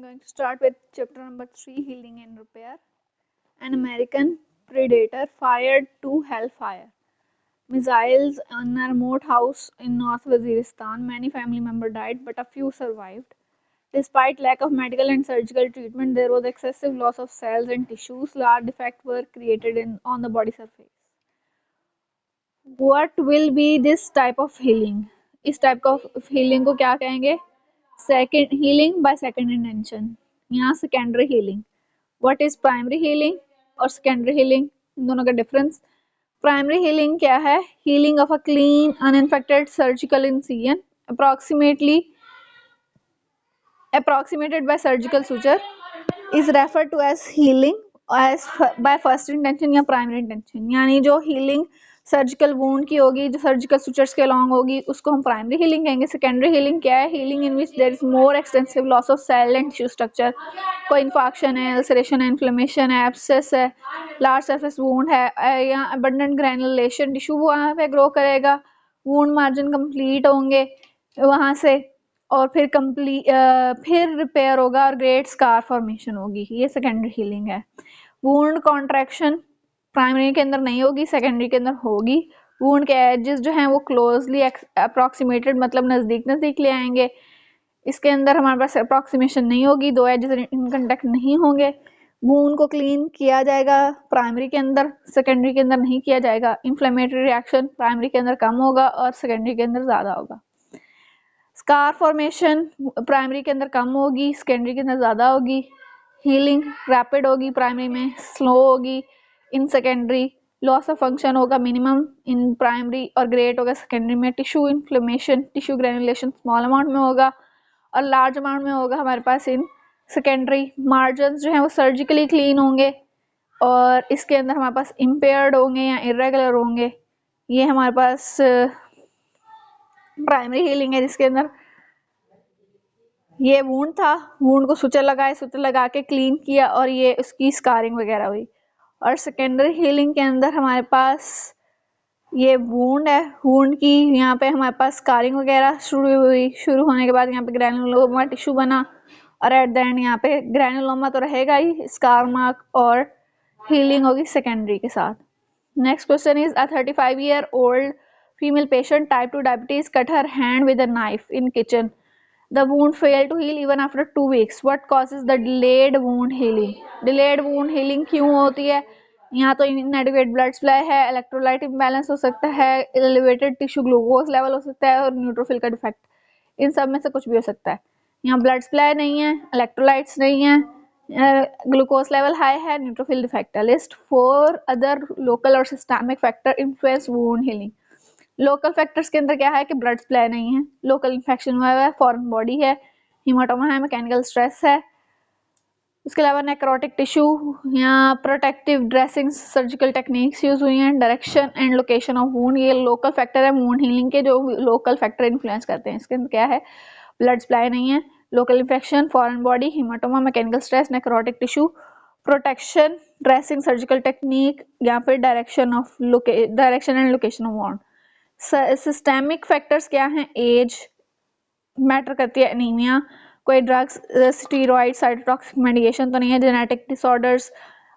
going to start with chapter number 3, Healing and Repair. An American predator fired two Hellfire missiles on a remote house in North Waziristan. Many family members died, but a few survived. Despite lack of medical and surgical treatment, there was excessive loss of cells and tissues. Large defects were created on the body surface. What will be this type of healing? इस type का healing को क्या कहेंगे? Second healing by second intention. यहाँ secondary healing. What is primary healing और secondary healing? इन दोनों का difference. Primary healing क्या है? Healing of a clean, uninfected surgical incision, approximated by surgical suture, is referred to as healing by first intention या primary intention. यानी जो healing surgical wound की होगी, जो सर्जिकल सुचर्स के अलॉन्ग होगी, उसको हम प्राइमरी हीलिंग कहेंगे. सेकेंडरी हीलिंग क्या है? Healing in which there is more extensive loss of cell and tissue structure. कोई इन्फेक्शन है, अल्सरेशन है, इन्फ्लेमेशन है, एब्सेस है, लार्ज सरफेस वूंड है या अबंडेंट ग्रैनुलेशन टिश्यू वहाँ पे ग्रो करेगा, वूंड मार्जिन कंप्लीट होंगे वहाँ से और फिर रिपेयर होगा और ग्रेट स्कार फॉर्मेशन होगी. ये सेकेंडरी हीलिंग है. वूंड कॉन्ट्रैक्शन प्राइमरी के अंदर नहीं होगी, सेकेंडरी के अंदर होगी. वूंड के एजेस जो हैं वो क्लोजली अप्रोक्सीमेटेड मतलब नजदीक ले आएंगे. इसके अंदर हमारे पास अप्रोक्सीमेशन नहीं होगी, दो एजेस इन कांटेक्ट नहीं होंगे. वूंड को क्लीन किया जाएगा प्राइमरी के अंदर, सेकेंडरी के अंदर नहीं किया जाएगा. इन्फ्लेमेटरी रिएक्शन प्राइमरी के अंदर कम होगा और सेकेंडरी के अंदर ज्यादा होगा. स्कार फॉर्मेशन प्राइमरी के अंदर कम होगी, सेकेंडरी के अंदर ज्यादा होगी. हीलिंग रैपिड होगी प्राइमरी में, स्लो होगी in secondary. Loss of function होगा मिनिमम इन प्राइमरी और ग्रेट होगा सेकेंडरी में. Tissue inflammation, tissue granulation small amount में होगा और लार्ज अमाउंट में होगा हमारे पास इन सेकेंडरी. मार्जिन्स जो हैं वो सर्जिकली क्लीन होंगे और इसके अंदर हमारे पास इम्पेयर्ड होंगे या इरेगुलर होंगे. ये हमारे पास प्राइमरी हीलिंग है जिसके अंदर ये वूंड था, वूंड को सुचर लगा के क्लीन किया और ये उसकी स्कारिंग वगैरह हुई. और सेकेंडरी हीलिंग के अंदर हमारे पास ये वूंड है, वूंड की यहाँ पे हमारे पास स्कारिंग वगैरह शुरू होने के बाद यहाँ पे ग्रैनुलोमा टिश्यू बना और एट द एंड यहाँ पे ग्रैनुलोमा तो रहेगा ही, स्कार मार्क और हीलिंग होगी सेकेंडरी के साथ. Next question is a 35-year-old female patient type 2 diabetes cut her hand with a knife in kitchen. The wound failed to heal even after 2 weeks. What causes the delayed wound healing? Delayed wound healing क्यों होती है? यहाँ तो inadequate blood supply है, electrolyte imbalance हो सकता है, elevated tissue glucose level हो सकता है और neutrophil का defect. इन सब में से कुछ भी हो सकता है. यहाँ blood supply नहीं है, electrolytes नहीं है, glucose level high है, neutrophil defect है. List 4 other local और systemic factor influence wound healing. Local factors के अंदर क्या है कि ब्लड सप्लाई नहीं है, लोकल इन्फेक्शन हुआ है, फॉरेन बॉडी है, हीमाटोमा है, मैकेनिकल स्ट्रेस है. उसके अलावा नेक्रोटिक टिश्यू या protective dressing surgical techniques use हुई हैं. Direction and location of wound ये लोकल फैक्टर है वूंड हीलिंग के, जो लोकल फैक्टर इन्फ्लुएंस करते हैं. इसके अंदर क्या है? ब्लड सप्लाई नहीं है, local infection, foreign body, haematoma, mechanical stress, necrotic tissue, protection, dressing surgical technique या फिर direction and location of wound. Systemic factors क्या हैं? एज मैटर करती है, एनीमिया, कोई ड्रग्स, स्टीरॉइड, साइटोटॉक्सिक मेडिकेशन तो नहीं है, genetic disorders,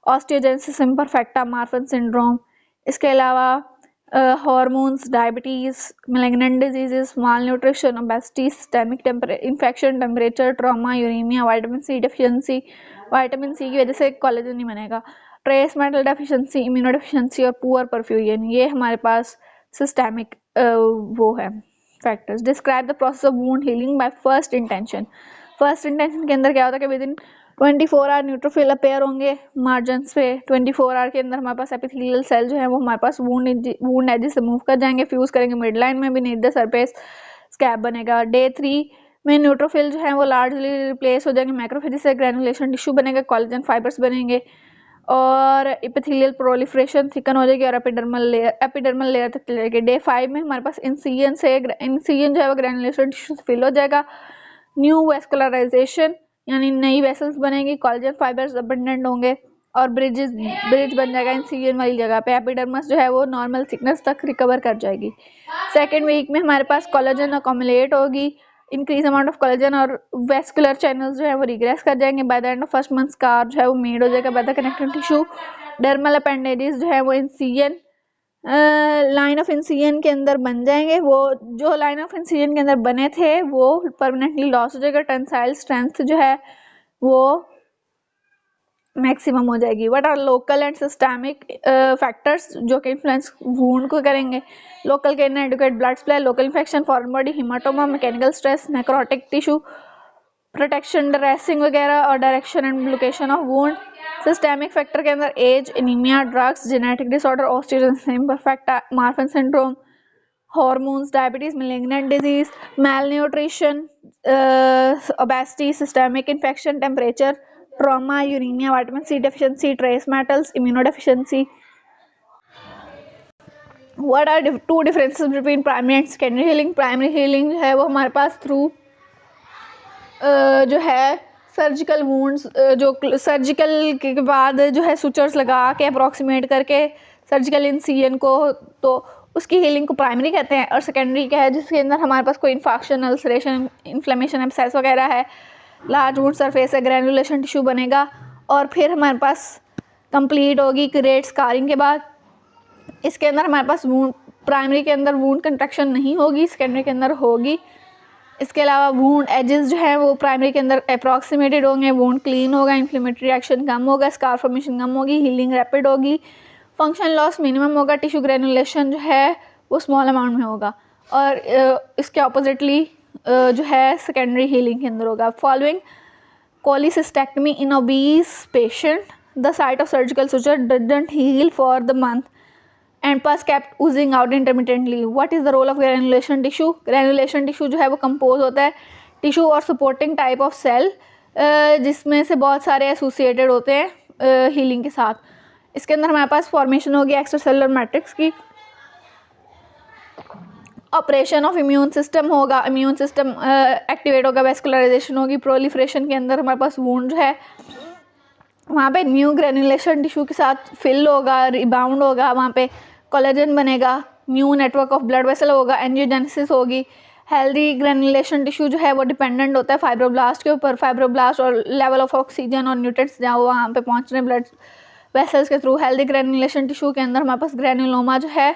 osteogenesis imperfecta, Marfan syndrome. इसके अलावा hormones, diabetes, malignant diseases, malnutrition, obesity, systemic infection, temperature, trauma, uraemia, vitamin C deficiency, vitamin C की वजह से कोलेजन नहीं बनेगा, trace metal deficiency, immunodeficiency और पुअर परफ्यूजन. ये हमारे पास सिस्टेमिक वो है factors. Describe the process of wound healing by first intention. First intention के अंदर क्या होता है कि within 24 our neutrophil appear होंगे मार्जिन्स पे. 24 आवर के अंदर हमारे पास एपिथेलियल सेल जो है वो हमारे पास वूंड एजेस से मूव कर जाएंगे, फ्यूज करेंगे मिड लाइन में भी, नीड द सरफेस स्कैब बनेगा. डे 3 में न्यूट्रोफिल जो है वो लार्जली रिप्लेस हो जाएंगे मैक्रोफेज से, ग्रेनुलेशन टिश्यू बनेगा, कोलेजन फाइबर्स बनेंगे और एपिथेलियल प्रोलिफरेशन थिकन हो जाएगी और एपिडर्मल लेयर तक चले जाएगी. डे 5 में हमारे पास इंसिजन जो है वो ग्रेनुलेशन टिश्यू से फिल हो जाएगा. न्यू वेस्कुलराइजेशन यानी नई वेसल्स बनेगी, कोलेजन फाइबर्स अबंडेंट होंगे और ब्रिज बन जाएगा इंसिजन वाली जगह पे. एपिडर्मस जो है वो नॉर्मल थिकनेस तक रिकवर कर जाएगी. सेकेंड वीक में हमारे पास कोलेजन अकोमुलेट होगी, इंक्रीज अमाउंट ऑफ कोलेजन और वेस्कुलर चैनल्स जो है वो रिग्रेस कर जाएंगे। By the end of first month scar जो है वो मेड हो जाएगा by the connective tissue. Dermal appendages जो है वो इंसिजन लाइन ऑफ इंसिजन के अंदर बन जाएंगे। वो जो लाइन ऑफ इंसिजन के अंदर बने थे वो परमानेंटली लॉस हो जाएगा। टेंसाइल स्ट्रेंथ जो है वो मैक्सिमम हो जाएगी। What are local and systemic factors जो कि इन्फ्लुएंस वुंड को करेंगे? लोकल के inadequate blood supply, local infection, foreign body, haematoma, mechanical stress, necrotic tissue protection, dressing वगैरह और direction and location of wound. Systemic factor के अंदर age, anaemia, drugs, genetic disorder, osteogenic imperfect, Marfan syndrome, hormones, diabetes, malignant disease, malnutrition, obesity, systemic infection, temperature, trauma, uremia, vitamin C deficiency, trace metals, immunodeficiency. What are two differences between primary and secondary healing? Primary healing जो है वो हमारे पास through जो है surgical wounds, जो surgical के बाद जो है सुचर्स लगा के अप्रॉक्सीमेट करके सर्जिकल इंसिजन को, तो उसकी हीलिंग को प्राइमरी कहते हैं। और सेकेंडरी क्या है? जिसके अंदर हमारे पास कोई इन्फेक्शन, अल्सरेशन, इन्फ्लेमेशन, एब्सेस वगैरह है, लार्ज वुंड सरफेस है, ग्रैनुलेशन टिश्यू बनेगा और फिर हमारे पास कंप्लीट होगी ग्रेट स्कारिंग के बाद। इसके अंदर हमारे पास वुंड, प्राइमरी के अंदर वुंड कंट्रैक्शन नहीं होगी, सेकेंडरी के अंदर होगी। इसके अलावा वुंड एजेस जो है वो प्राइमरी के अंदर अप्रॉक्सीमेटेड होंगे, वुंड क्लीन होगा, इन्फ्लेमेटरी रिएक्शन कम होगा, स्कार फॉर्मेशन कम होगी, हीलिंग रैपिड होगी, फंक्शन लॉस मिनिमम होगा, टिश्यू ग्रेनुलेशन जो है वो स्मॉल अमाउंट में होगा। और इसके ऑपोजिटली जो है सेकेंडरी हीलिंग के अंदर होगा। Following cholecystectomy in obese patient, the site of surgical suture didn't heal for the month and pus kept oozing out intermittently. What is the role of granulation tissue? Granulation tissue जो है वो compose होता है tissue और supporting type of cell, जिसमें से बहुत सारे एसोसिएटेड होते हैं हीलिंग के साथ। इसके अंदर हमारे पास फॉर्मेशन होगी एक्स्ट्रासेलुलर मैट्रिक्स की, ऑपरेशन ऑफ इम्यून सिस्टम होगा, इम्यून सिस्टम एक्टिवेट होगा, वेस्कुलराइजेशन होगी, प्रोलिफरेशन के अंदर हमारे पास वुंड जो है वहाँ पे न्यू ग्रेनुलेशन टिश्यू के साथ फिल होगा, रिबाउंड होगा, वहाँ पे कोलेजन बनेगा, new network of blood vessel होगा, एंजियोजेनेसिस होगी। हेल्दी ग्रेनुलेशन टिश्यू जो है वो डिपेंडेंट होता है फाइब्रोब्लास्ट के ऊपर, फाइब्रोब्लास्ट और लेवल ऑफ ऑक्सीजन और न्यूट्रिएंट्स जहाँ वहाँ पे पहुँच रहे हैं ब्लड वेसल्स के थ्रू। हेल्दी ग्रेनुलेशन टिश्यू के अंदर हमारे पास ग्रेनुलोमा जो है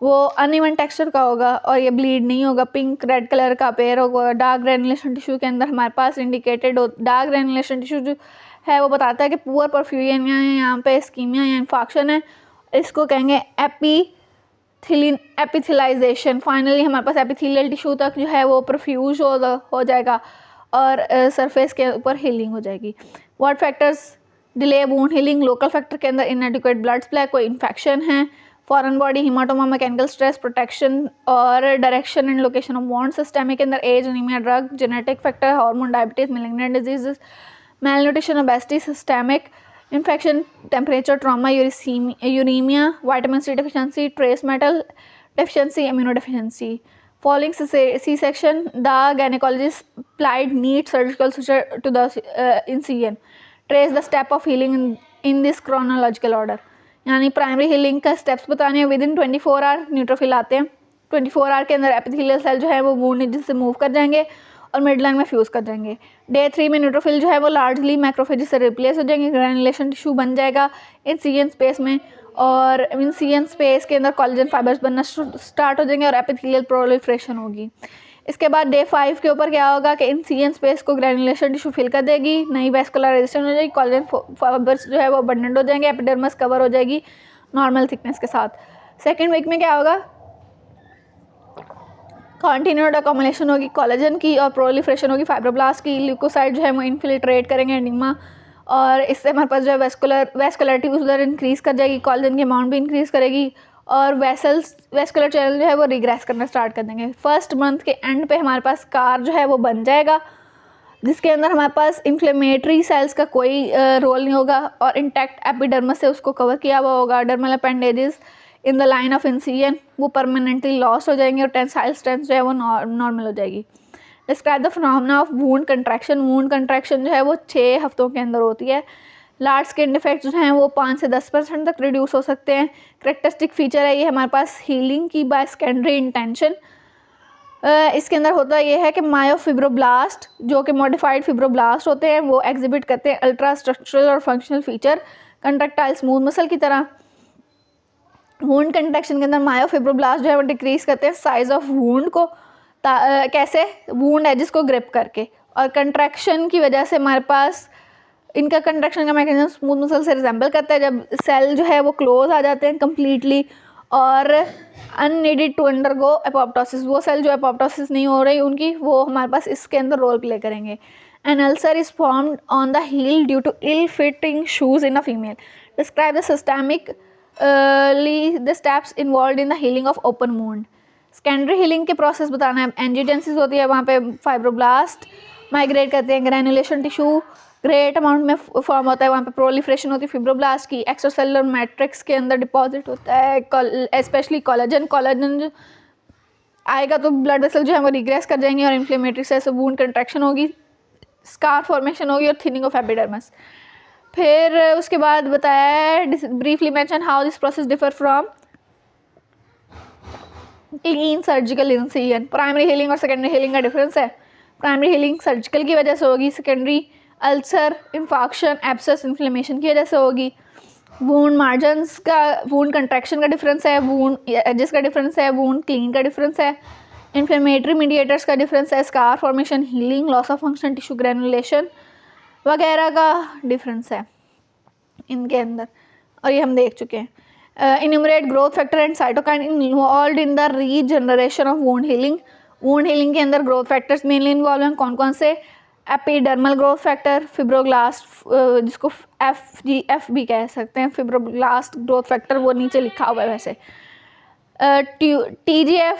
वो अनइवन टेक्सचर का होगा और ये ब्लीड नहीं होगा, पिंक रेड कलर का पेयर होगा। डार्क ग्रेनुलेशन टिश्यू के अंदर हमारे पास इंडिकेटेड डार्क ग्रेनुलेशन टिश्यू जो है वो बताता है कि पुअर परफ्यूजन या यहाँ पे स्कीमिया या इन्फेक्शन है, इसको कहेंगे एपिथेलाइजेशन। फाइनली हमारे पास एपिथेलियल टिश्यू तक जो है वो परफ्यूज हो जाएगा और सरफेस के ऊपर हीलिंग हो जाएगी। What factors delay wound healing? Local factor के अंदर इनएडिक्वेट ब्लड सप्लाई, कोई इन्फेक्शन है, foreign body, haematoma, mechanical stress, protection और direction and location of wound. Systemic के अंदर age, anaemia, drug, genetic factor, hormone, diabetes, malignant diseases, malnutrition, obesity, systemic infection, temperature, trauma, uremia, vitamin C deficiency, trace metal deficiency, immunodeficiency. Following C-section, the gynecologist applied neat surgical suture to the incision. Trace the step of healing in this chronological order. यानी primary healing का steps बताने हैं। Within 24 our neutrophil आते हैं, 24 our के अंदर epithelial cell जो है वो वुंड से मूव कर जाएंगे और मिड लाइन में फ्यूज़ कर जाएंगे। डे 3 में न्यूट्रोफिल जो है वो लार्जली मैक्रोफेज से रिप्लेस हो जाएंगे, ग्रेनुलेशन टिश्यू बन जाएगा इंसिजन स्पेस में और इंसिजन स्पेस के अंदर कोलेजन फाइबर्स बनना स्टार्ट हो जाएंगे और एपिथेलियल प्रोलिफरेशन होगी। इसके बाद डे 5 के ऊपर क्या होगा कि इंसिजन स्पेस को ग्रेनुलेशन टिश्यू फिल कर देगी, नई वेस्कुलराइजेशन हो जाएगी, कोलेजन फाइबर्स जो है वो अबंडेंट हो जाएंगे, एपिडर्मिस कवर हो जाएगी नॉर्मल थिकनेस के साथ। सेकेंड वीक में क्या होगा? कॉन्टिन्यूड अकोमोलेशन होगी कोलेजन की और प्रोलिफरेशन होगी फाइब्रोब्लास्ट की। ल्यूकोसाइट जो है वो इन्फिल्ट्रेट करेंगे एडिमा और इससे हमारे पास जो है वेस्कुलरिटी उधर इंक्रीज़ कर जाएगी, कोलेजन की अमाउंट भी इंक्रीज़ करेगी और वेस्कुलर चैनल जो है वो रिग्रेस करना स्टार्ट कर देंगे। फर्स्ट मंथ के एंड पे हमारे पास स्कार जो है वो बन जाएगा, जिसके अंदर हमारे पास इन्फ्लेमेटरी सेल्स का कोई रोल नहीं होगा और इंटैक्ट एपिडर्मिस से उसको कवर किया हुआ होगा। Dermal appendages in the line of incision वो परमानेंटली लॉस हो जाएंगे और टेंसाइल स्ट्रेंथ जो है वो नॉर्मल हो जाएगी। Describe the phenomena of wound contraction. Wound contraction जो है वो 6 हफ्तों के अंदर होती है। लार्ज स्किन डिफेक्ट्स जो हैं वो 5 से 10% तक रिड्यूस हो सकते हैं। करेक्टरिस्टिक फीचर है ये हमारे पास हीलिंग की बाय सेकेंडरी इंटेंशन। इसके अंदर होता ये है कि मायोफिब्रोब्लास्ट जो कि मॉडिफाइड फिब्रोब्लास्ट होते हैं वो एग्जिबिट करते हैं अल्ट्रा स्ट्रक्चरल और functional feature contractile smooth muscle की तरह। वुंड कंट्रैक्शन के अंदर मायोफिब्रोब्लास्ट जो है वो डिक्रीज करते हैं साइज ऑफ वुंड को, कैसे, वुंड एजिस को ग्रिप करके, और कंट्रैक्शन की वजह से हमारे पास इनका कंट्रैक्शन का मैकेनिज्म स्मूथ मसल से रिजेंबल करता है। जब सेल जो है वो क्लोज आ जाते हैं कम्प्लीटली और अननीडेड टू अंडरगो एपोप्टोसिस, वो सेल जो एपोप्टोसिस नहीं हो रही उनकी, वो हमारे पास इसके अंदर रोल प्ले करेंगे। An ulcer is formed on the heel due to ill fitting shoes in a female. Describe the systemic the steps involve in the healing of open wound. Secondary healing के process बताना है। Angiogenesis होती है, वहाँ पे fibroblast migrate करते हैं, granulation tissue great amount में फॉर्म होता है, वहाँ पे प्रोलिफ्रेशन होती है फिब्रोब्लास्ट की, एक्स्ट्रासेलुलर मैट्रिक्स के अंदर डिपॉजिट होता है स्पेशली कोलेजन। कोलेजन जो आएगा तो ब्लड वेसल जो है वो रिग्रेस कर जाएंगे और इन्फ्लेमेटरी से वुंड कंट्रैक्शन होगी, स्कार फॉर्मेशन होगी और थिनिंग ऑफ एपिडर्मिस। फिर उसके बाद बताया है briefly mention how this process differ from clean surgical incision. Primary healing और सेकेंडरी हीलिंग का डिफरेंस है। प्राइमरी हीलिंग सर्जिकल की वजह से होगी, secondary ulcer, infarction, abscess, inflammation की वजह से होगी। वुंड मार्जिन्स का, वुंड कंट्रैक्शन का डिफरेंस है, वुंड एजेस का डिफरेंस है, वुंड क्लीन का डिफरेंस है, इन्फ्लेमेटरी मीडिएटर्स का डिफरेंस है, scar formation, healing, loss of function, tissue granulation वगैरह का डिफरेंस है इनके अंदर, और ये हम देख चुके हैं। Enumerate growth factor and cytokine involve in the regeneration of wound healing. Wound healing के अंदर ग्रोथ फैक्टर्स मेनली इन्वॉल्व हैं, कौन कौन से? एपिडर्मल ग्रोथ फैक्टर, फिब्रोब्लास्ट जिसको FGF भी कह सकते हैं, फिब्रोब्लास्ट ग्रोथ फैक्टर, वो नीचे लिखा हुआ है वैसे। TGF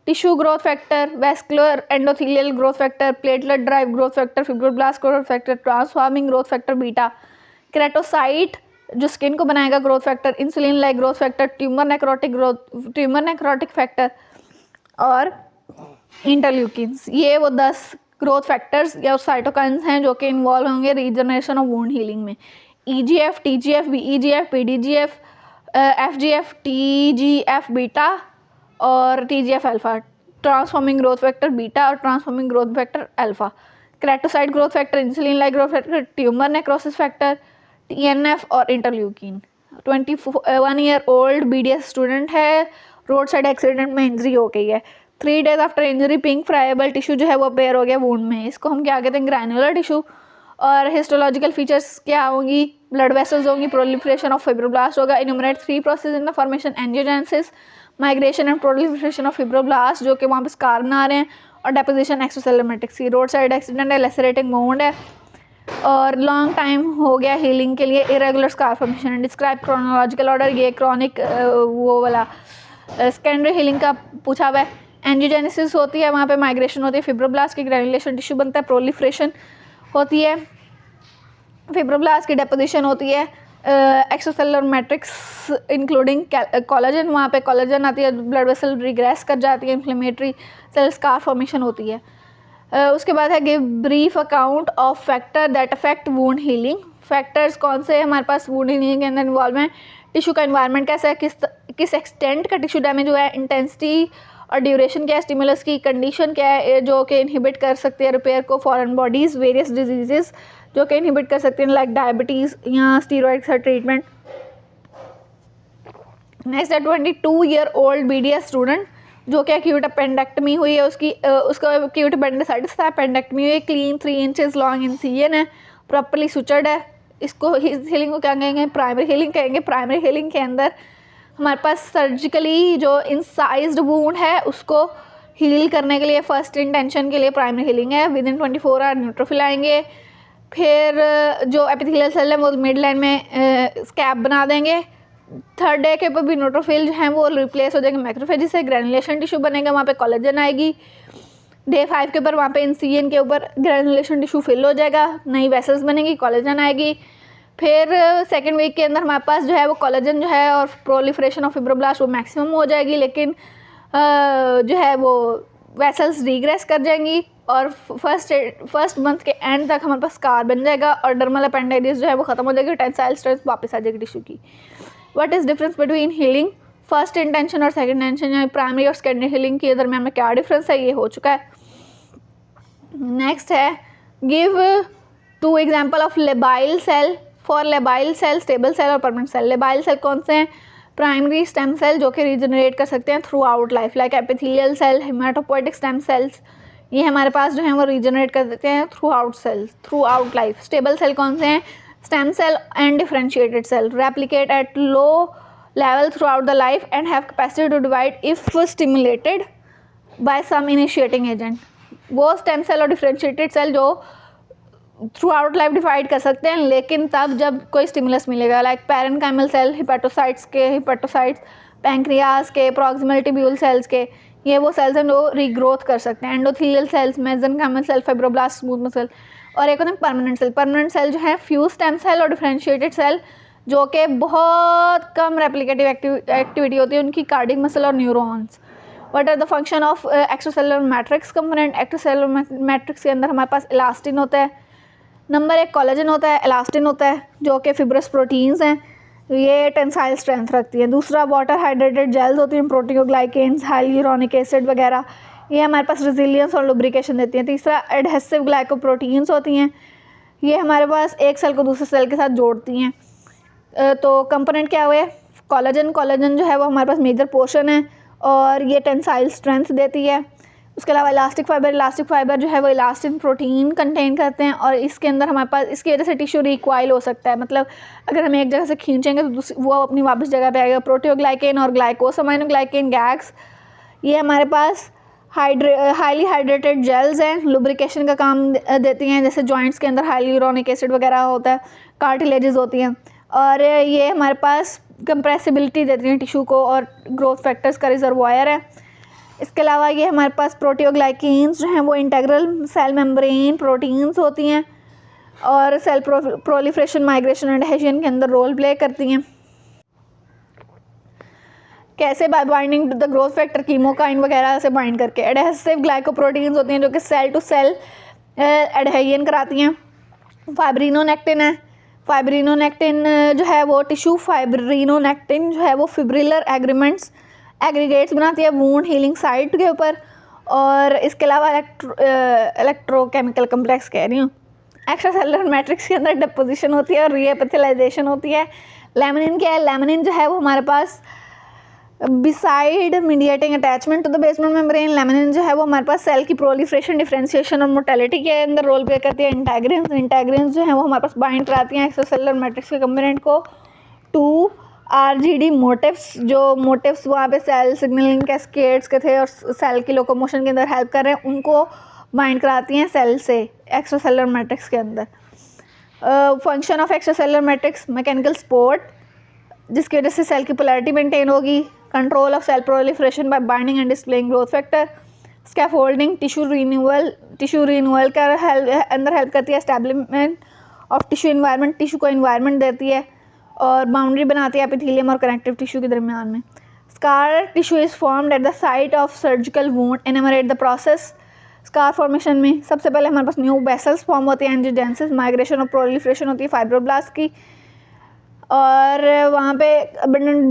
tissue growth factor, vascular endothelial growth factor, platelet drive growth factor, fibroblast growth factor, transforming growth factor beta, keratocyte जो स्किन को बनाएगा growth factor, insulin like growth factor, tumour necrotic factor और इंटरल्यूकिन्स। ये वो 10 growth factors या cytokines हैं जो कि इन्वॉल्व होंगे रीजनरेशन ऑफ वुंड हीलिंग में। EGF, TGF, VEGF, PDGF, FGF, TGF beta और TGF alpha, transforming growth factor beta और transforming growth factor alpha, keratocyte growth factor, insulin like growth factor, tumour necrosis factor, TNF और interleukin. 21 year old BDS student है, road side accident में injury हो गई है। 3 days after injury pink friable tissue जो है वो अपेयर हो गया वुंड में, इसको हम क्या कहते हैं? Granular tissue. और हिस्टोलॉजिकल फीचर्स क्या होंगी? ब्लड वेसल्स होंगी, प्रोलिफरेशन ऑफ फिब्रोब्लास्ट होगा। Enumerate 3 process in the formation, angiogenesis, migration and proliferation of fibroblast जो कि वहाँ पे स्कार बना रहे हैं, और deposition extracellular matrix. Road side accident है, लेसरेटिंग वुंड है और लॉन्ग टाइम हो गया हीलिंग के लिए, irregular scar formation. Describe chronological order, ये क्रॉनिक वो वाला सेकेंडरी हीलिंग का पूछा हुआ है। एंजियोजेनेसिस होती है, वहाँ पे माइग्रेशन होती है, फिब्रोब्लास्ट की ग्रैनुलेशन टिश्यू बनता है, प्रोलिफरेशन होती है, फिब्रोब्लास्ट की डेपोजिशन होती है, एक्स्ट्रासेलुलर मैट्रिक्स इंक्लूडिंग कोलेजन, वहाँ पे कोलेजन आती है, ब्लड वेसल रिग्रेस कर जाती है, इन्फ्लेमेटरी सेल स्कार फॉर्मेशन होती है। उसके बाद है give brief account of factor that affect wound healing. Factors कौन से हमारे पास वुंड हीलिंग के अंदर इन्वॉल्व हैं? टिश्यू का इन्वायरमेंट कैसा है, किस एक्सटेंट का टिश्यू डैमेज हुआ है, इंटेंसिटी और ड्यूरेशन क्या है, स्टिमुलस की कंडीशन क्या है जो कि इनहिबिट कर सकते हैं रिपेयर को, फॉरेन बॉडीज़, वेरियस डिजीजेस जो कि इनहिबिट कर सकते हैं लाइक डायबिटीज़ या स्टीरॉइड का ट्रीटमेंट। नेक्स्ट है 22 ईयर ओल्ड BDS स्टूडेंट जो कि एक्यूट अपेंडेक्टमी हुई है, उसका एक्यूट अपेंडिसाइटिस था, अपेंडेक्टमी हुई है, क्लीन 3 इंचेस लॉन्ग इंसिजन है, प्रॉपर्ली सुचर्ड है। इसको हीलिंग को क्या कहेंगे? प्राइमरी हीलिंग कहेंगे। प्राइमरी हीलिंग के अंदर हमारे पास सर्जिकली जो इंसाइज्ड वुंड है उसको हील करने के लिए फर्स्ट इंटेंशन के लिए प्राइमरी हीलिंग है। विद इन 24 आवर न्यूट्रोफिल आएंगे, फिर जो एपिथेलियल सेल है वो मिड लाइन में स्कैब बना देंगे। 3rd डे के ऊपर भी न्यूट्रोफिल जो हैं वो रिप्लेस हो जाएंगे मैक्रोफेज से, ग्रैनुलेशन टिश्यू बनेगा, वहाँ पे कोलेजन आएगी। डे 5 के ऊपर वहाँ पे इंसिजन के ऊपर ग्रैनुलेशन टिश्यू फिल हो जाएगा, नई वेसल्स बनेंगी, कोलेजन आएगी। फिर 2nd वीक के अंदर हमारे पास जो है वो कोलेजन जो है और प्रोलिफरेशन ऑफ फिब्रोब्लास्ट वो मैक्सिमम हो जाएगी, लेकिन जो है वो वेसल्स रिग्रेस कर जाएंगी और फर्स्ट मंथ के एंड तक हमारे पास स्कार बन जाएगा और डर्मल अपेंडिस जो है वो ख़त्म हो जाएगी, टेंसाइल स्ट्रेंथ वापस आ जाएगी टिश्यू की। What is difference between healing first intention और सेकंड इंटेंशन यानी प्राइमरी और सेकेंडरी हीलिंग के दरमियान में क्या डिफरेंस है, ये हो चुका है। नेक्स्ट है give 2 example of labile cell. For labile cell, stable cell और परमानेंट सेल। लेबाइल सेल कौन से हैं? प्राइमरी स्टेम सेल जो कि रीजनरेट कर सकते हैं throughout life, like epithelial cell, haematopoietic stem cells, ये हमारे पास जो है वो रीजनरेट कर देते हैं throughout life. Stable cell कौन से हैं? Stem cell and differentiated cell, replicate at low level throughout the life and have capacity to divide if stimulated by some initiating agent. वो स्टेम सेल और differentiated cell जो throughout life divide कर सकते हैं, लेकिन तब जब कोई स्टिमुलस मिलेगा, like parenchymal cell, hepatocytes, pancreas के, प्रॉक्सिमल ट्यूब्यूल सेल्स के, ये वो सेल्स हैं जो रीग्रोथ कर सकते हैं। Endothelial cells, mesenchymal cell, fibroblast, smooth muscle. और एक होता है परमानेंट सेल। परमानेंट सेल जो है फ्यूज स्टेम सेल और डिफरेंशिएटेड सेल जो कि बहुत कम रेप्लिकेटिव एक्टिविटी होती है उनकी, कार्डियक मसल और neurons. What are the function of extracellular matrix component? Extracellular matrix के अंदर हमारे पास इलास्टिन होता है, नंबर 1 कोलेजन होता है, इलास्टिन होता है जो कि फिब्रस प्रोटीन्स हैं, ये टेंसाइल स्ट्रेंथ रखती है। दूसरा वाटर हाइड्रेटेड जेल्स होती हैं, प्रोटीओग्लाइकेन्स, हाइलुरोनिक एसिड वगैरह, ये हमारे पास रेजिलियंस और लुब्रिकेशन देती हैं। तीसरा एडहेसिव ग्लाइकोप्रोटीन्स होती हैं, ये हमारे पास एक सेल को दूसरे सेल के साथ जोड़ती हैं। तो कंपोनेंट क्या हुए? कोलेजन जो है वो हमारे पास मेजर पोर्शन है और ये टेंसाइल स्ट्रेंथ देती है। उसके अलावा इलास्टिक फाइबर जो है वो इलास्टिन प्रोटीन कंटेन करते हैं और इसके अंदर हमारे पास, इसकी वजह से टिश्यू रिक्वाइल हो सकता है, मतलब अगर हम एक जगह से खींचेंगे तो वो अपनी वापस जगह पे आएगा। प्रोटीओग्लाइकेन और ग्लाइकोसामाइनोग्लाइकेन गैग्स, ये हमारे पास हाईली हाइड्रेटेड जेल्स हैं, लुब्रिकेशन का काम देती हैं, जैसे जॉइंट्स के अंदर हाइलुरोनिक एसिड वगैरह होता है, कार्टिलेजेस होती हैं, और ये हमारे पास कंप्रेसिबिलिटी देती हैं टिश्यू को, और ग्रोथ फैक्टर्स का रिजर्वायर है। इसके अलावा ये हमारे पास प्रोटीओग्लाइकेन्स जो हैं वो इंटीग्रल सेल मेम्ब्रेन प्रोटीन्स होती हैं और cell proliferation, migration and adhesion के अंदर रोल प्ले करती हैं। कैसे? By binding to the growth factor, chemokine वगैरह से बाइंड करके। एडहेसिव ग्लाइकोप्रोटीन्स होती हैं जो कि सेल टू सेल एडहेजन कराती हैं। फाइब्रिनोनेक्टिन है, फाइब्रिनोनेक्टिन जो है वो टिश्यू फाइब्रिनोनेक्टिन जो है वो फिब्रिलर एग्रीगेट्स बनाती है वूंड हीलिंग साइट के ऊपर। और इसके अलावा इलेक्ट्रोकेमिकल कम्प्लेक्स कह रही हूँ। एक्स्ट्रा सेलुलर मैट्रिक्स के अंदर डिपोजिशन होती है और रीएपिथेलाइजेशन होती है। लेमिनिन क्या है? लेमिनिन जो है वो हमारे पास beside mediating attachment to the basement membrane, laminin जो है वो हमारे पास सेल की प्रोलिफरेशन, डिफरेंशिएशन और मोटेलिटी के अंदर रोल प्ले करती है। इंटेग्रिन्स जो है वो हमारे पास बाइंड कराती हैं एक्स्ट्रा सेलुलर मैट्रिक्स के कंपोनेंट को टू RGD मोटिव्स, जो मोटिव्स वहाँ पे सेल सिग्नलिंग कैस्केड्स के थे और सेल की लोकोमोशन के अंदर हेल्प कर रहे हैं, उनको बाइंड कराती हैं सेल से एक्स्ट्रा सेलुलर मैट्रिक्स के अंदर। Function of extra cellular matrix, mechanical support, जिसकी वजह से सेल की पोलैरिटी मेंटेन होगी। Control of cell proliferation by binding and displaying growth factor. Scaffolding, tissue renewal का अंदर हेल्प करती है। Establishment of tissue environment, tissue को इन्वायरमेंट देती है और बाउंड्री बनाती है एपिथेलियम और कनेक्टिव टिश्यू के दरमियान में। Scar tissue is formed at the site of surgical wound, enumerate the process. Scar formation में सबसे पहले हमारे पास न्यू वेसल्स फॉर्म होती हैं, एंजियोजेनेसिस, माइग्रेशन और प्रोलिफरेशन होती है फाइब्रोब्लास्ट की, और वहाँ पे अबंडेंट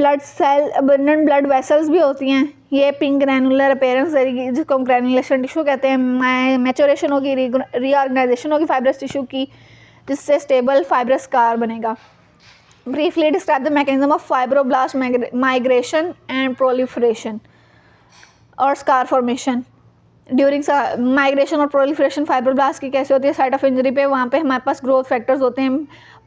ब्लड वेसल्स भी होती हैं। ये पिंक ग्रैनुलर अपीयरेंस देगी जिसको हम ग्रैनुलेशन टिश्यू कहते हैं। मैचुरेशन होगी, रीऑर्गेनाइजेशन होगी फाइब्रस टिश्यू की, जिससे स्टेबल फाइब्रस स्कार बनेगा। Briefly describe the mechanism of fibroblast migration and proliferation और scar formation during migration और proliferation फाइब्रोब्लास्ट की कैसे होती है? साइट ऑफ इंजरी पे वहाँ पे हमारे पास ग्रोथ फैक्टर्स होते हैं,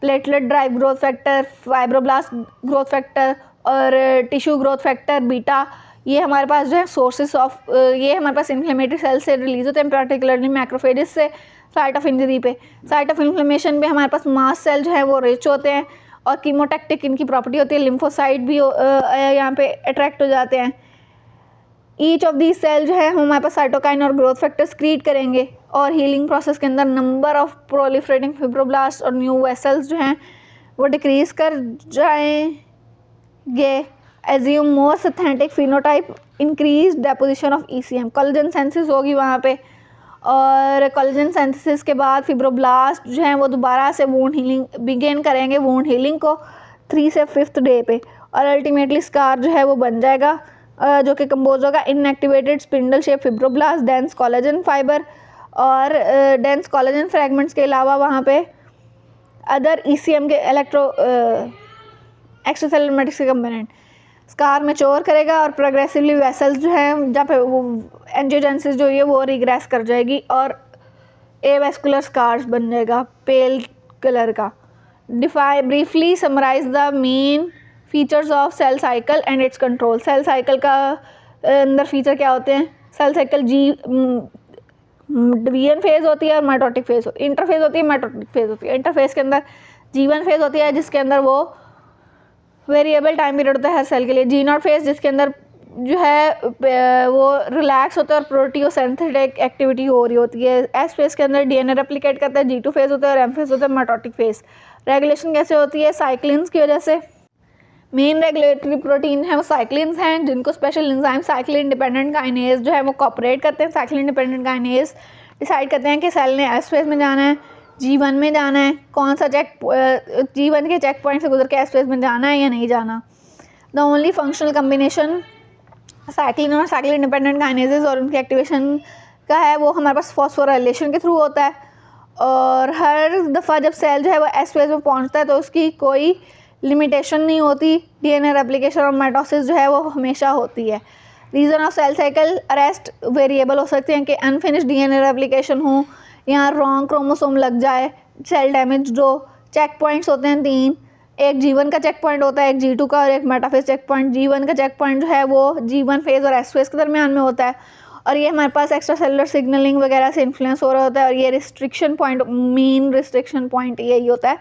platelet drive growth factor, fibroblast growth factor और टिश्यू ग्रोथ फैक्टर बीटा। ये हमारे पास जो है सोर्सेस ऑफ, ये हमारे पास इन्फ्लेमेटरी सेल से रिलीज होते हैं, पर्टिकुलरली मैक्रोफेजेस से साइट ऑफ इंजरी पे। साइट ऑफ इन्फ्लेमेशन पे हमारे पास मास्ट सेल जो है वो रिच होते हैं और कीमोटैक्टिक इनकी प्रॉपर्टी होती है। लिम्फोसाइट भी यहाँ पे अट्रैक्ट हो जाते हैं। ईच ऑफ दीज सेल जो है हमारे पास साइटोकाइन और ग्रोथ फैक्टर सक्रीट करेंगे और हीलिंग प्रोसेस के अंदर नंबर ऑफ प्रोलिफरेटिंग फिब्रोब्लास्ट और न्यू वेसल्स जो हैं वो डिक्रीज कर जाएंगे। Assume more synthetic phenotype, increase deposition of ECM, collagen synthesis होगी वहाँ पे, और कोलेजन सिंथेसिस के बाद फिब्रोब्लास्ट जो हैं वो दोबारा से वुंड हीलिंग बिगिन करेंगे, वुंड हीलिंग को 3 से 5th डे पे, और अल्टीमेटली स्कार जो है वो बन जाएगा, जो कि कंपोज होगा inactivated spindle shape fibroblast, dense collagen fibre और डेंस कोलेजन फ्रेगमेंट्स के अलावा वहाँ पे अदर ECM के एक्स्ट्रासेलुलर मैट्रिक्स के कंपोनेंट। स्कार मैच्योर करेगा और प्रोग्रेसिवली वेसल्स जो हैं जहाँ पे वो एंजियोजेनेसिस जो है वो रिग्रेस कर जाएगी और एवेस्कुलर स्कार्स बन जाएगा पेल कलर का। Briefly summarise the main features of cell cycle and its control. Cell cycle का अंदर फीचर क्या होते हैं? सेल साइकिल G1 फेज़ होती है और माइटोटिक फेज़ इंटरफेज होती है, माइटोटिक फेज़ होती है। इंटरफेज के अंदर G1 फेज़ होती है जिसके अंदर वो वेरिएबल टाइम पीरियड होता है हर सेल के लिए। G0 फेज़ जिसके अंदर जो है वो रिलैक्स होता है और प्रोटियोसिंथेटिक एक्टिविटी हो रही होती है। S फेज़ के अंदर DNA रेप्लिकेट करता है। G2 फेज़ होता है और M फेज़ होता है माइटोटिक फेज़। रेगुलेशन कैसे होती है? साइक्लिन्स की वजह से। मेन रेगुलेटरी प्रोटीन है वो साइक्लिन्स हैं, जिनको special enzyme cyclin dependent kinase जो है वो कॉपरेट करते हैं। साइक्लिन डिपेंडेंट काइनेज डिसाइड करते हैं कि सेल ने S फेज़ में जाना है, G1 में जाना है, कौन सा G1 के चेक पॉइंट से गुजर के S फेज़ में जाना है या नहीं जाना। The only functional combination cyclin और साइक्लिन डिपेंडेंट काइनेजेस और उनकी एक्टिवेशन का है वो हमारे पास फॉस्फोराइलेशन के थ्रू होता है। और हर दफ़ा जब सेल जो है वो S फेज़ में पहुंचता है तो उसकी कोई लिमिटेशन नहीं होती। DNA रेप्लिकेशन और माइटोसिस जो है वो हमेशा होती है। Reason of cell cycle arrest variable हो सकते हैं कि अनफिनिश्ड DNA रेप्लिकेशन हो या रॉन्ग क्रोमोसोम लग जाए, सेल डैमेज। जो चेक पॉइंट्स होते हैं 3, एक G1 का चेक पॉइंट होता है, एक G2 का और एक मेटाफेज चेक पॉइंट। G1 का चेक पॉइंट जो है वो G1 फेज़ और S फेज़ के दरमियान में होता है और ये हमारे पास एक्स्ट्रा सेलुलर सिग्नलिंग वगैरह से इन्फ्लुएंस हो रहा होता है और ये restriction point, main restriction point यही होता है।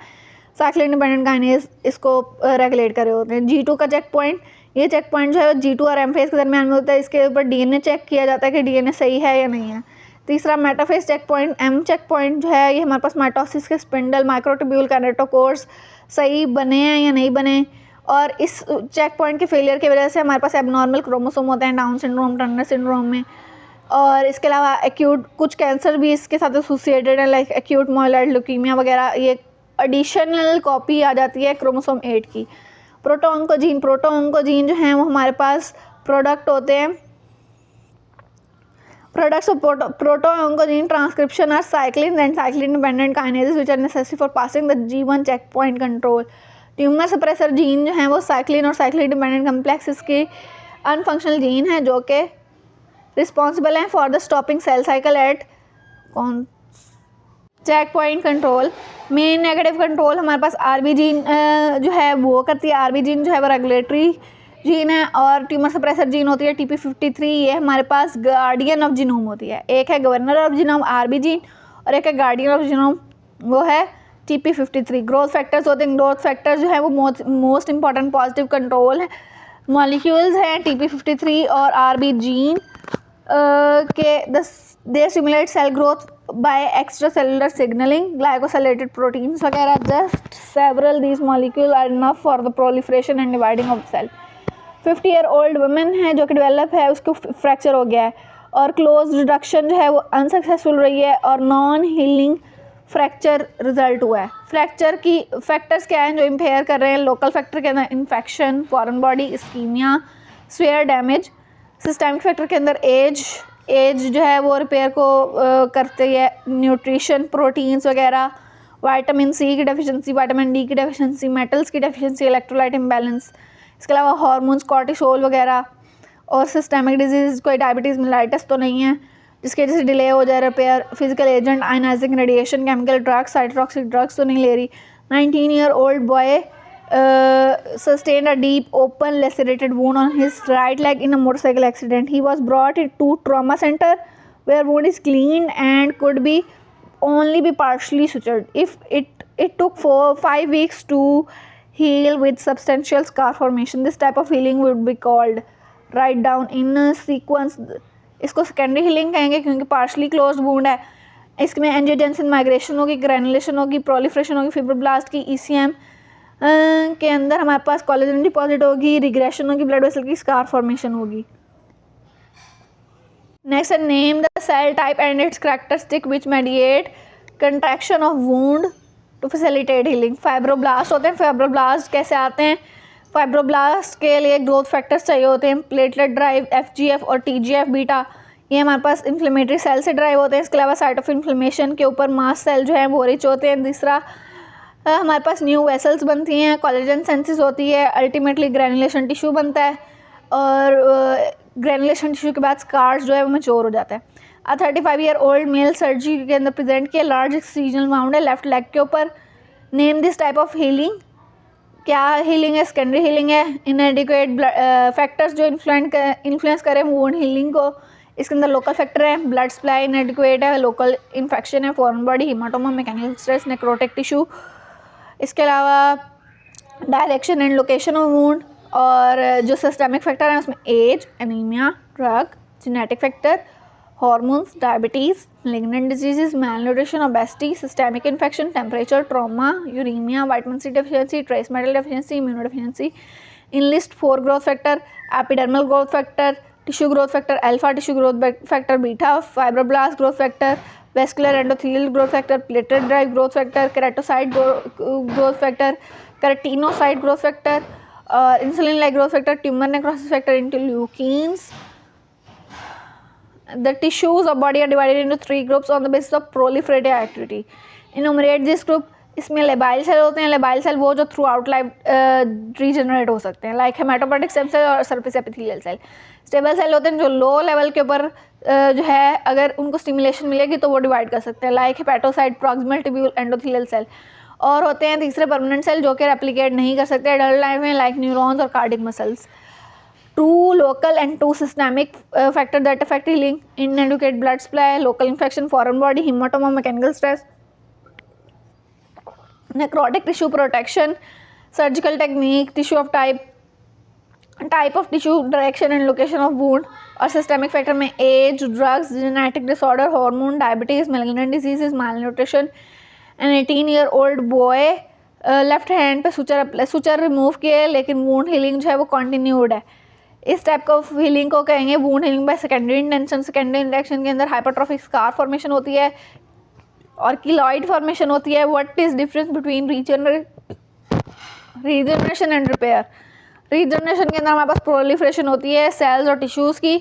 साइक्लिन डिपेंडेंट काइनेज इसको रेगुलेट कर रहे होते हैं। G2 का चेक पॉइंट, ये चेक पॉइंट जो है G2 और M फेज़ के दरमियान में होता है। इसके ऊपर DNA चेक किया जाता है कि DNA सही है या नहीं है। तीसरा metaphase check point, M check point जो है ये हमारे पास माइटोसिस के स्पिंडल, माइक्रोट्यूब्यूल, कैनेटोकोर्स सही बने हैं या नहीं बने। और इस चेक पॉइंट के फेलियर की वजह से हमारे पास एबनॉर्मल क्रोमोसोम होते हैं डाउन सिंड्रोम, टर्नर सिंड्रोम में। और इसके अलावा एक्यूट कुछ कैंसर भी इसके साथ एसोसिएटेड है, लाइक एक्यूट माइलॉइड ल्यूकीमिया वगैरह। ये एडिशनल कॉपी आ जाती है क्रोमोसोम 8 की। प्रोटोऑन्कोजीन जो हैं वो हमारे पास प्रोडक्ट होते हैं। Products of protooncogene transcription are cyclin and cyclin dependent kinases which are necessary for passing the G1 check point control. Tumour suppressor gene जो हैं वो साइक्लिन और साइक्लिन डिपेंडेंट कम्प्लेक्सेस के अनफंक्शनल जीन हैं जो कि रिस्पॉन्सिबल हैं for the stopping cell cycle at check point control. Main negative control हमारे पास RB जीन जो है वो करती है। RB जीन जो है वो रेगुलेटरी जीन है और ट्यूमर सप्रेसर जीन होती है TP53। ये हमारे पास गार्डियन ऑफ जीनोम होती है। एक है governor of genome RB gene और एक है गार्डियन ऑफ जीनोम, वो है TP53। ग्रोथ फैक्टर्स होते हैं। ग्रोथ फैक्टर जो है वो मोस्ट इंपॉर्टेंट पॉजिटिव कंट्रोल है मॉलिक्यूल्स हैं TP53 और RB जीन के they stimulate cell growth by extracellular signalling, glycosylated proteins वगैरह। Just several these molecule are enough for the proliferation and dividing of cell. 50-year-old women है जो कि develop है, उसको फ्रैक्चर हो गया है और क्लोज रिडक्शन जो है वो अनसक्सेसफुल रही है और नॉन हीलिंग फ्रैक्चर रिजल्ट हुआ है। फ्रैक्चर की फैक्टर्स क्या हैं जो इम्पेयर कर रहे हैं? लोकल फैक्टर के अंदर infection, foreign body, ischaemia, severe damage. Systemic factor के अंदर एज जो है वो रिपेयर को करती है। न्यूट्रिशन, प्रोटीन्स वगैरह, विटामिन C की डेफिशिएंसी, विटामिन D की डेफिशिएंसी, मेटल्स की डेफिशिएंसी, इलेक्ट्रोलाइट इम्बैलेंस। इसके अलावा हार्मोन्स, कॉर्टिसोल वगैरह। और सिस्टमिक डिजीज़, कोई डायबिटीज़ मेलाइटिस तो नहीं है जिसकी वजह से डिले हो जाए repair. Physical agent, ionising radiation, chemical drugs, cytotoxic drugs तो नहीं ले रही। 19-year-old boy sustained a deep open lacerated wound on his right leg in a motorcycle accident. He was brought to trauma center where wound is cleaned and could be only be partially sutured. If it took 4-5 weeks to heal with substantial scar formation. This type of healing would be called write down in sequence. इसको secondary healing कहेंगे क्योंकि partially close wound है। इसमें angiogenesis migration होगी, granulation होगी, proliferation होगी, fibroblast की ECM के अंदर हमारे पास कोलेजन डिपॉजिट होगी, रिग्रेशन होगी, ब्लड वेसल की स्कार फॉर्मेशन होगी। Next name the cell type and its characteristic which mediate contraction of wound to facilitate healing. Fibroblast होते हैं। फाइब्रोब्लास्ट कैसे आते हैं? फाइब्रोब्लास्ट के लिए ग्रोथ फैक्टर्स चाहिए होते हैं, प्लेटलेट ड्राइव, FGF और TGF बीटा, ये हमारे पास इन्फ्लेमेटरी सेल से ड्राइव होते हैं। इसके अलावा साइट ऑफ इन्फ्लेमेशन के ऊपर मास्ट सेल जो है वो रिच होते हैं। तीसरा हमारे पास न्यू वेसल्स बनती हैं, कोलेजन सेंसिस होती है, अल्टीमेटली ग्रैनुलेशन टिश्यू बनता है और ग्रैनुलेशन टिश्यू के बाद स्कार्स जो है वो मैच्योर हो जाता है। 35 ईयर ओल्ड मेल सर्जरी के अंदर प्रेजेंट किया, लार्ज एक्ससीजनल माउंड है लेफ्ट लेग के ऊपर। Name this type of healing, क्या हीलिंग है? सेकेंडरी हीलिंग है। इनएडिक्वेट फैक्टर्स जो इन्फ्लुएंस करें वुंड हीलिंग को, इसके अंदर लोकल फैक्टर है, ब्लड सप्लाई इनएडिक्वेट है, लोकल इन्फेक्शन है, foreign body, haematoma, mechanical stress, necrotic tissue. इसके अलावा direction and location of wound, और जो सिस्टमिक फैक्टर है उसमें age, anaemia, drug, genetic factor, hormones, diabetes, malignant diseases, malnutrition, obesity, systemic infection, temperature, trauma, uremia, vitamin C deficiency, trace metal deficiency, immunodeficiency. Enlist 4 growth factor, epidermal growth factor, tissue growth factor, alpha tissue growth factor, beta fibroblast growth factor, vascular endothelial growth factor, platelet derived growth factor, keratocyte growth factor, keratinocyte growth factor, insulin like growth factor, tumor necrosis factor, interleukins. The tissues of body are divided into 3 groups on the basis of proliferative activity. Enumerate this group. इसमें labile cell होते हैं। Labile cell वो जो throughout life regenerate हो सकते हैं, like haematopoietic stem cell और surface epithelial cell. Stable cell होते हैं जो लो लेवल के ऊपर जो है अगर उनको स्टिमुलेशन मिलेगी तो वो डिवाइड कर सकते हैं, like hepatocyte, proximal tubule, endothelial cell. और होते हैं तीसरे परमानेंट सेल जो कि रेप्लिकेट नहीं कर सकते एडल्ट लाइफ में, लाइक न्यूरॉन्स और cardiac muscles. 2 local and 2 systemic factor that affect healing: inadequate blood supply, local infection, foreign body, hematoma, mechanical stress, necrotic tissue protection, surgical technique, tissue of type of tissue, direction and location of wound। और systemic factor में age, drugs, genetic disorder, hormone, diabetes, malignant diseases, malnutrition। An 18-year-old boy left hand पे suture remove किए लेकिन wound healing जो है वो continued है। इस टाइप का हीलिंग को कहेंगे wound healing by secondary intention. Secondary intention के अंदर हाइपरट्रॉफिक स्कार फॉर्मेशन होती है और किलॉइड फॉर्मेशन होती है। What is difference between regeneration and repair? Regeneration के अंदर हमारे पास प्रोलिफरेशन होती है सेल्स और टिश्यूज़ की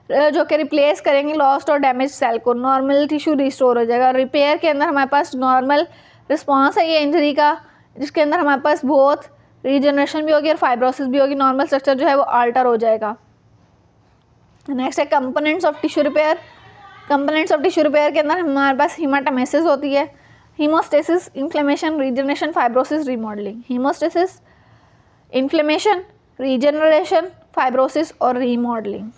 जो कि रिप्लेस करेंगे लॉस्ट और डैमेज सेल को, नॉर्मल टिश्यू रिस्टोर हो जाएगा। रिपेयर के अंदर हमारे पास नॉर्मल रिस्पॉन्स है ये इंजरी का, जिसके अंदर हमारे पास बहुत रीजनरेशन भी होगी और फाइब्रोसिस भी होगी, नॉर्मल स्ट्रक्चर जो है वो अल्टर हो जाएगा। नेक्स्ट है components of tissue repair. Components of tissue repair के अंदर हमारे पास हीमाटोमेसिस होती है, haemostasis, inflammation, regeneration, fibrosis, remodelling. Haemostasis, inflammation, regeneration, fibrosis और रीमॉडलिंग।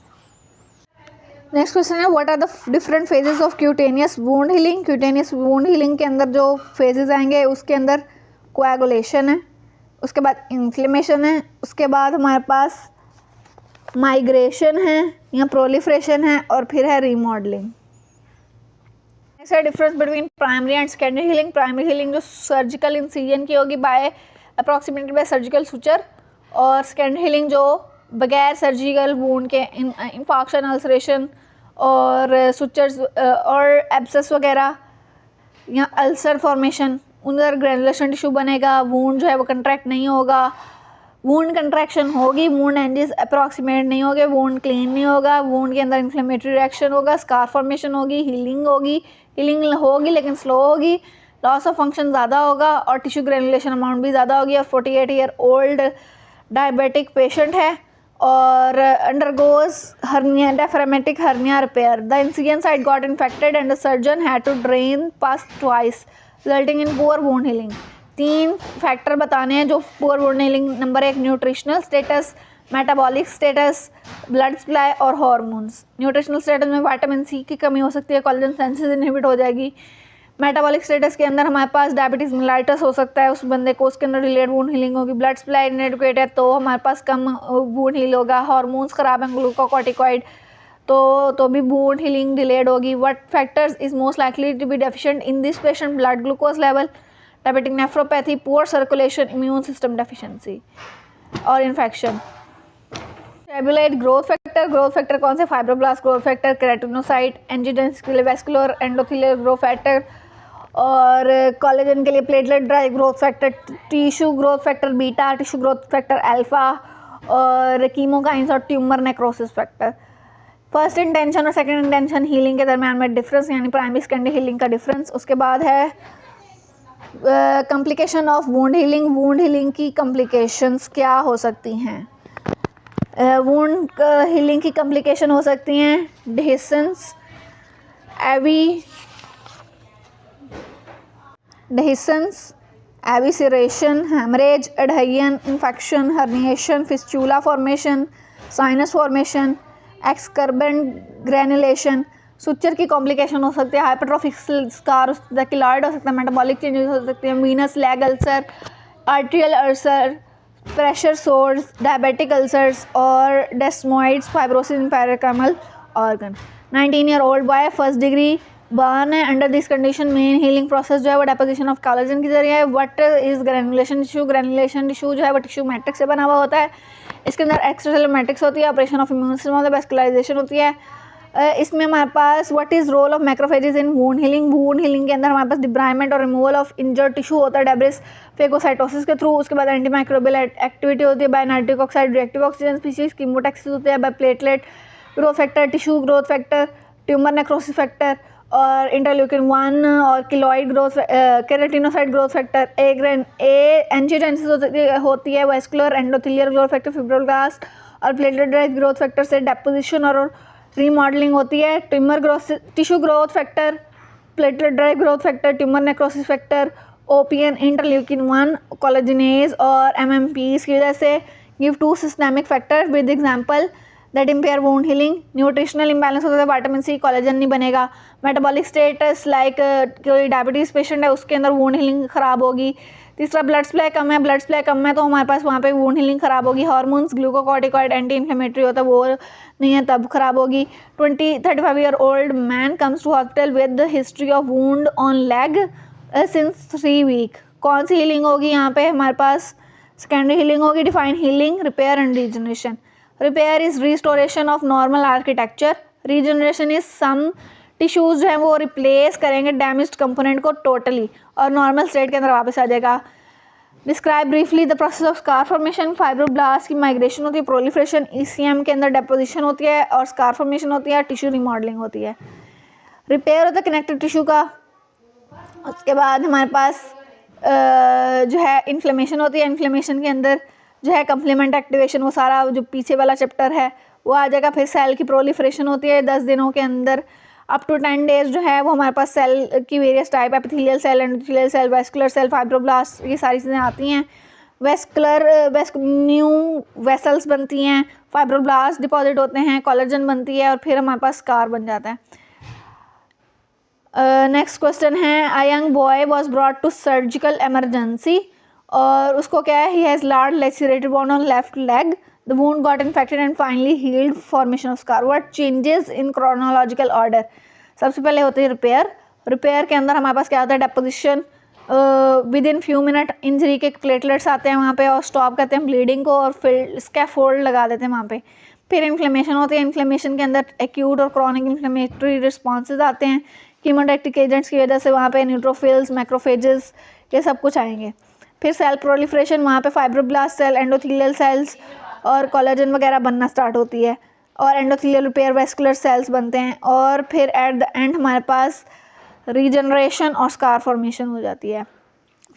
नेक्स्ट क्वेश्चन है what are the different phases of cutaneous wound healing. Cutaneous wound healing के अंदर जो फेजेस आएंगे उसके अंदर कोएगुलेशन है, उसके बाद इन्फ्लेमेशन है, उसके बाद हमारे पास माइग्रेशन है या प्रोलिफरेशन है और फिर है रीमॉडलिंग। नेक्स्ट है difference between primary and secondary healing. Primary healing जो सर्जिकल इंसिजन की होगी bye approximated bye surgical suture, और सेकेंडरी हीलिंग जो बगैर सर्जिकल वुंड के इंफाक्शन, अल्सरेशन और सुचर्स और एब्सेस वगैरह या अल्सर फॉर्मेशन, उधर ग्रेनुलेशन टिश्यू बनेगा, वुंड जो है वो कंट्रैक्ट नहीं होगा। वुंड कंट्रैक्शन होगी, वुंड एंजेस अप्रॉक्सीमेट नहीं होगे, वुंड क्लीन नहीं होगा, वुंड के अंदर इन्फ्लेमेटरी रिएक्शन होगा, स्कार फॉर्मेशन होगी, हीलिंग होगी लेकिन स्लो होगी, लॉस ऑफ फंक्शन ज़्यादा होगा और टिश्यू ग्रेनुलेशन अमाउंट भी ज़्यादा होगी। और 48 ईयर ओल्ड डायबिटिक पेशेंट है और undergoes hernia, diaphragmatic hernia repair. The incision site got infected and the surgeon had to drain past twice resulting in poor wound healing. 3 factor बताने हैं जो poor wound healing. Number 1 nutritional status, metabolic status, blood supply और hormones. Nutritional status में vitamin C की कमी हो सकती है, कोलेजन सेंसिस इनहिबिट हो जाएगी। मेटाबॉलिक स्टेटस के अंदर हमारे पास डायबिटीज़ मेलाइटस हो सकता है उस बंदे को, उसके अंदर डिलेड वुंड हीलिंग होगी। ब्लड सप्लाई इनएडिक्वेट है तो हमारे पास कम वुंड हील होगा। हार्मोन्स ख़राब हैं, ग्लूकोकॉर्टिकॉइड, तो भी वुंड हीलिंग डिलेड होगी। What factors is most likely to be deficient in this patient? Blood glucose level, diabetic nephropathy, poor circulation, immune system deficiency और इन्फेक्शन। टेबुलेट ग्रोथ फैक्टर कौन से? Fibroblast growth factor, keratinocyte, angiogenesis vascular endothelial growth factor और collagen के लिए platelet drive growth factor, tissue growth factor beta, tissue growth factor alpha और chemokines और tumour necrosis factor. First intention और second intention healing के दरमियान में difference, यानी प्राइमरी सेकेंडरी हीलिंग का डिफरेंस। उसके बाद है complication of wound healing. Wound healing की कॉम्प्लिकेशंस क्या हो सकती हैं? वुंड हीलिंग की कॉम्प्लिकेशन हो सकती हैं dehiscence, evisceration, haemorrhage, adhesion, infection, herniation, fistula formation, sinus formation, exuberant granulation. Suture की कॉम्प्लिकेशन हो सकती है हाइपरट्रॉफिक स्कार हो सकता है, किलॉइड हो सकता है, मेटाबॉलिक चेंजेस हो सकते हैं, venous leg ulcer, arterial ulcer, pressure sores, diabetic ulcers और desmoids, fibrosis in parenchymal organ. 19-year-old boy first degree burn है। Under this condition main healing process जो है वो डेपोजिशन ऑफ कोलेजन के जरिए है। What is granulation tissue? Granulation tissue जो है वो टिश्यू मैट्रिक्स से बना हुआ होता है। इसके अंदर एक्स्ट्रासेलुलर मैट्रिक्स होती है, ऑपरेशन ऑफ इम्यून सिस्टम होता है, वेस्कुलराइजेशन होती है। इसमें हमारे पास what is role of macrophages in wound healing? Wound healing के अंदर हमारे पास डिब्राइमेंट और रिमूवल ऑफ इंजर्ड टिश्यू होता है डेब्रिस फेगोसाइटोसिस के थ्रू। उसके बाद एंटी माइक्रोबियल एक्टिविटी होती है by nitric oxide reactive oxygen species, chemotaxis होती है by platelet growth factor, tissue growth factor, tumour necrosis factor और इंटरल्यूकिन 1 और keloid growth keratinocyte growth factor. Angiogenesis होती है vascular endothelial growth factor, fibroblast और platelet drive growth factor से deposition और remodelling होती है। Tumour growth, tissue growth factor, platelet drive growth factor, tumour necrosis factor, OPN, interleukin 1, collagenase और MMPs की वजह से give 2 systemic factor with example that empire wound healing. Nutritional imbalance होता है, विटामिन सी, कोलेजन नहीं बनेगा। मेटाबॉलिक स्टेटस लाइक कोई diabetes patient है उसके अंदर वुंड हीलिंग ख़राब होगी। तीसरा ब्लड सप्लाई कम है, ब्लड सप्लाई कम है तो हमारे पास वहाँ पे वुंड हीलिंग ख़राब होगी। हार्मोन्स ग्लूकोकॉर्टिकॉइड एंटी इन्फ्लेमेटरी होता है वो नहीं है तब ख़राब होगी। 35-year-old man comes to hospital with history of wound on leg since 3 week. कौन सी हीलिंग होगी यहाँ पे? हमारे पास सेकेंडरी हीलिंग होगी। Define healing, repair and regeneration. Repair is restoration of normal architecture. Regeneration is some tissues जो है वो रिप्लेस करेंगे डैमेज्ड कंपोनेंट को टोटली और नॉर्मल स्टेट के अंदर वापस आ जाएगा। Describe briefly the process of scar formation. Fibroblast की माइग्रेशन होती है, प्रोलिफरेशन, ईसीएम के अंदर डेपोजिशन होती है और स्कार फॉर्मेशन होती है, टिश्यू रिमॉडलिंग होती है। रिपेयर होता है कनेक्टिव टिश्यू का। उसके बाद हमारे पास जो है इन्फ्लेमेशन होती है। इन्फ्लेमेशन के अंदर जो है कंप्लीमेंट एक्टिवेशन, वो सारा जो पीछे वाला चैप्टर है वो आ जाएगा। फिर सेल की प्रोलिफरेशन होती है 10 दिनों के अंदर अप टू 10 डेज जो है वो हमारे पास सेल की various type, epithelial cell, endothelial cell, vascular cell, fibroblast, ये सारी चीज़ें आती हैं। न्यू वेसल्स बनती हैं, फाइब्रोब्लास्ट डिपॉजिट होते हैं, कोलेजन बनती है और फिर हमारे पास स्कार बन जाता है। नेक्स्ट क्वेश्चन है, a young boy was brought to surgical emergency और उसको क्या है, he has large lacerated wound on left leg, the wound got infected and finally healed, formation of scar. What changes in chronological order? सबसे पहले होती है repair. Repair के अंदर हमारे पास क्या होता है, deposition with in few minute, injury के प्लेटलेट्स आते हैं वहाँ पे और स्टॉप करते हैं ब्लीडिंग को और फिर स्कैफोल्ड लगा देते हैं वहाँ पे। फिर इन्फ्लेमेशन होती है, इन्फ्लेमेशन के अंदर एक्यूट और क्रॉनिक इन्फ्लेमेटरी रिस्पॉन्सेज आते हैं कीमोटैक्टिक एजेंट्स की वजह से, वहाँ पे न्यूट्रोफिल्स, मैक्रोफेजेस, ये सब कुछ आएंगे। फिर सेल प्रोलिफरेशन, वहाँ पे फाइब्रोब्लास्ट सेल, एंडोथेलियल सेल्स और कोलेजन वगैरह बनना स्टार्ट होती है और एंडोथेलियल रिपेयर वेस्कुलर सेल्स बनते हैं और फिर एट द एंड हमारे पास रीजनरेशन और स्कार फॉर्मेशन हो जाती है।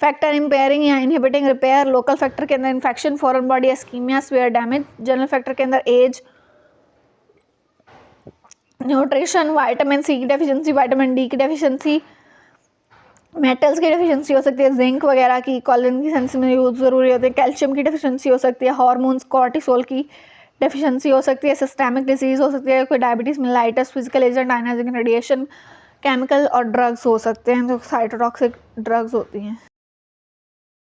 फैक्टर इम्पेयरिंग या इनहिबिटिंग रिपेयर, लोकल फैक्टर के अंदर infection, foreign body ischaemia, severe damage. General factor के अंदर एज, न्यूट्रिशन, विटामिन सी की डेफिशिएंसी, विटामिन डी की डेफिशिएंसी, मेटल्स की डेफिशिएंसी हो सकती है, जिंक वगैरह की, कॉलिन की सेंस में यूज ज़रूरी होती है, कैल्शियम की डेफिशिएंसी हो सकती है, हार्मोन्स, कॉर्टिसोल की डेफिशिएंसी हो सकती है, सिस्टेमिक डिजीज़ हो सकती है, कोई diabetes, mellitus, physical agent, ionising radiation, chemical और ड्रग्स हो सकते हैं जो साइटोटॉक्सिक ड्रग्स होती हैं।